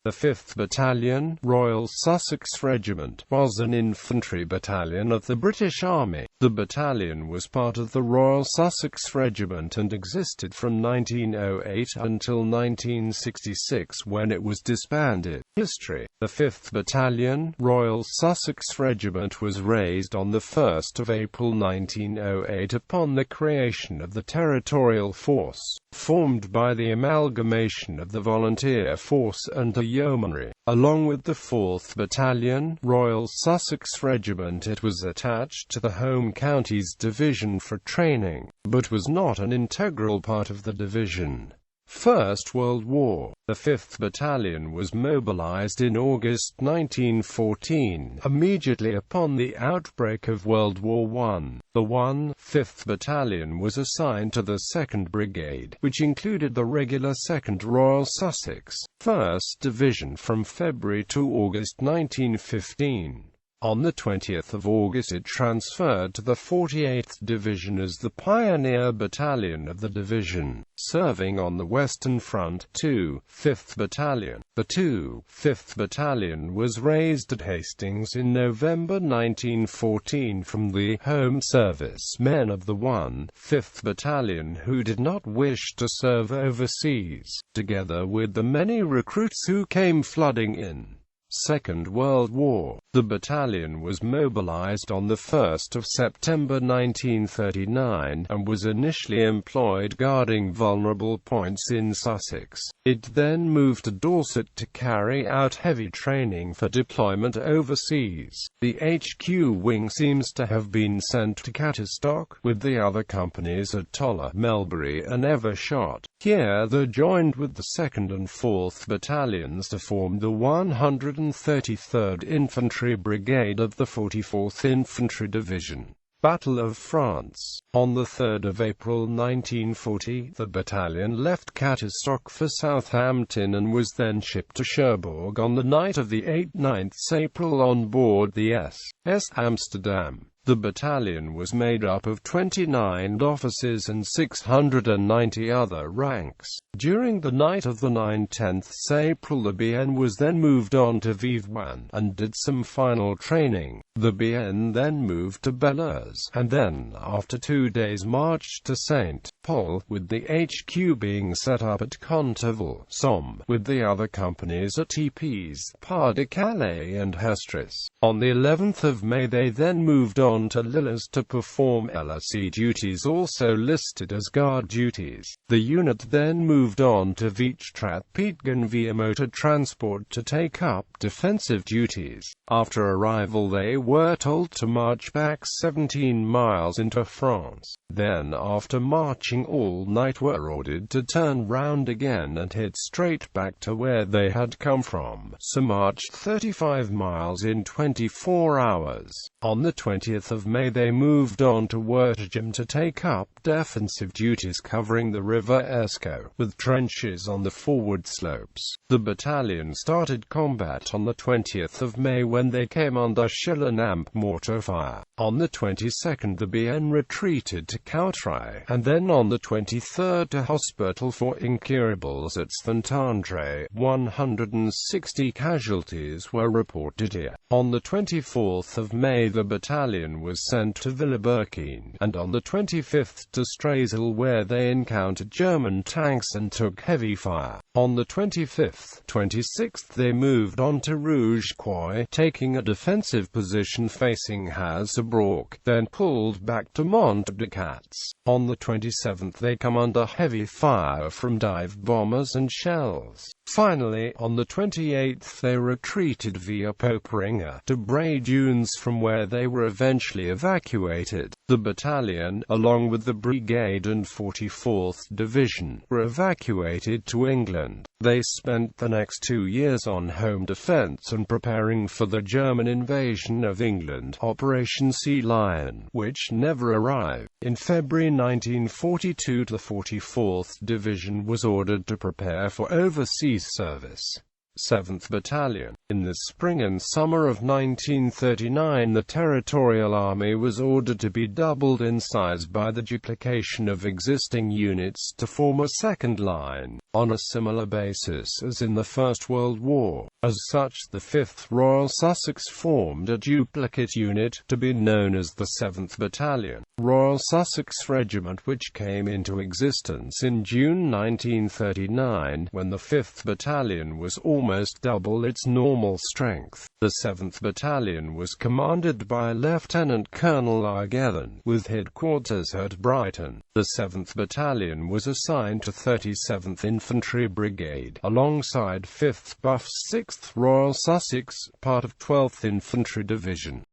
The 5th Battalion, Royal Sussex Regiment, was an infantry battalion of the British Army. The battalion was part of the Royal Sussex Regiment and existed from 1908 until 1966 when it was disbanded. History. The 5th Battalion, Royal Sussex Regiment was raised on the 1st of April 1908 upon the creation of the Territorial Force, formed by the amalgamation of the Volunteer Force and the Yeomanry. Along with the 4th Battalion, Royal Sussex Regiment, it was attached to the Home Counties Division for training, but was not an integral part of the division. First World War. The 5th Battalion was mobilized in August 1914, immediately upon the outbreak of World War I. The 5th Battalion was assigned to the 2nd Brigade, which included the regular 2nd Royal Sussex, 1st Division from February to August 1915. On the 20th of August it transferred to the 48th Division as the pioneer battalion of the division, serving on the Western Front. 5th Battalion. The 5th Battalion was raised at Hastings in November 1914 from the Home Service men of the 5th Battalion who did not wish to serve overseas, together with the many recruits who came flooding in. Second World War. The battalion was mobilized on the 1st of September 1939, and was initially employed guarding vulnerable points in Sussex. It then moved to Dorset to carry out heavy training for deployment overseas. The HQ wing seems to have been sent to Cattastock, with the other companies at Toller, Melbury and Evershot. Here they joined with the 2nd and 4th Battalions to form the 133rd Infantry Brigade of the 44th Infantry Division. Battle of France. On the 3rd of April 1940, the battalion left Cattastock for Southampton and was then shipped to Cherbourg on the night of the 9th April on board the SS Amsterdam. The battalion was made up of 29 officers and 690 other ranks. During the night of the 9-10th April the BN was then moved on to Vivwan, and did some final training. The BN then moved to Bellers, and then, after 2 days marched to St. Paul, with the HQ being set up at Conteville, Somme, with the other companies at TPs, Pas-de-Calais and Hestris. On the 11th of May they then moved on to Lillers to perform LRC duties also listed as guard duties. The unit then moved on to Vechtrat-Pietgen via motor transport to take up defensive duties. After arrival they were told to march back 17 miles into France. Then, after marching all night, were ordered to turn round again and head straight back to where they had come from, so marched 35 miles in 24 hours. On the 20th of May they moved on to Wertegem to take up defensive duties covering the River Escaut, with trenches on the forward slopes. The battalion started combat on the 20th of May when they came under shell-and-amp mortar fire. On the 22nd the BN retreated to Courtrai, and then on the 23rd to Hospital for Incurables at Saint-André. 160 casualties were reported here. On the 24th of May the battalion was sent to Villers-Berquin, and on the 25th to Strazel where they encountered German tanks and took heavy fire. On the 25th, 26th they moved on to Rouge-Croix, taking a defensive position facing Hazebrouck, then pulled back to Mont-de-Cats. On the 27th they come under heavy fire from dive bombers and shells. Finally, on the 28th they retreated via Poperinge to Bray Dunes, from where they were eventually evacuated. The battalion, along with the brigade and 44th Division, were evacuated to England. They spent the next 2 years on home defense and preparing for the German invasion of England, Operation Sea Lion, which never arrived. In February 1942 the 44th Division was ordered to prepare for overseas service. 7th Battalion. In the spring and summer of 1939 the Territorial Army was ordered to be doubled in size by the duplication of existing units to form a second line. on a similar basis as in the First World War. As such, the 5th Royal Sussex formed a duplicate unit, to be known as the 7th Battalion, Royal Sussex Regiment, which came into existence in June 1939, when the 5th Battalion was almost double its normal strength. The 7th Battalion was commanded by Lieutenant Colonel Argethan, with headquarters at Brighton. The 7th Battalion was assigned to 37th Infantry Brigade, alongside 5th Buffs 6th Royal Sussex, part of 12th Infantry Division.